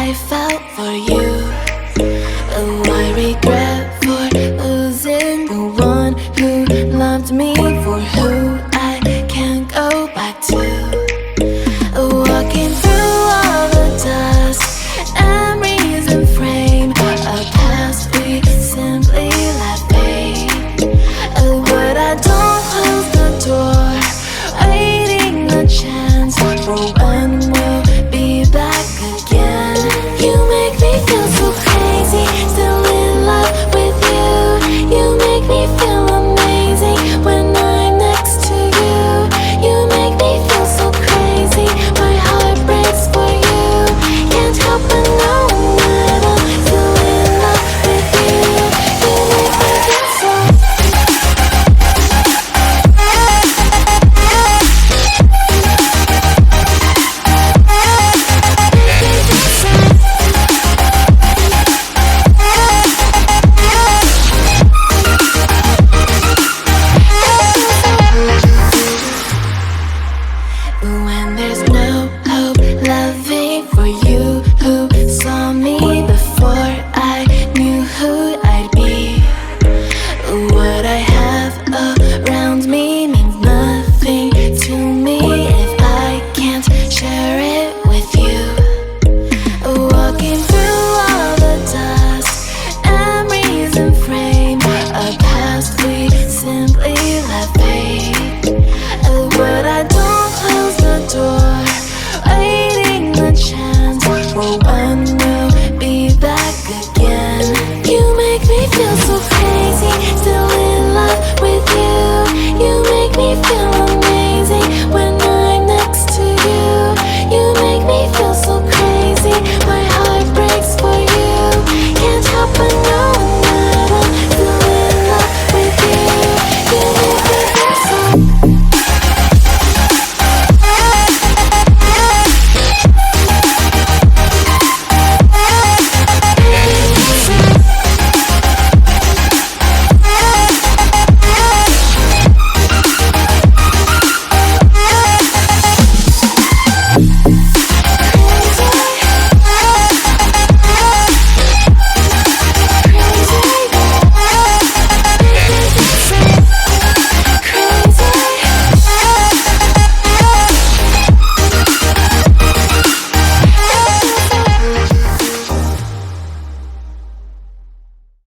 I felt for you. Oh, I regret for losing the one who loved me, for who I can't go back to. Walking through all the dust, memories and frame, a past we simply let fade. Oh, but I don't close the door, waiting a chance for when we'll be back again. You make me feel so crazy, still in love with you. You make me feel amazing when I'm next to you. You make me feel so crazy, my heart breaks for you. Can't help but know that I'm still in love with you. You make me feel so. When there's no hope loving for you,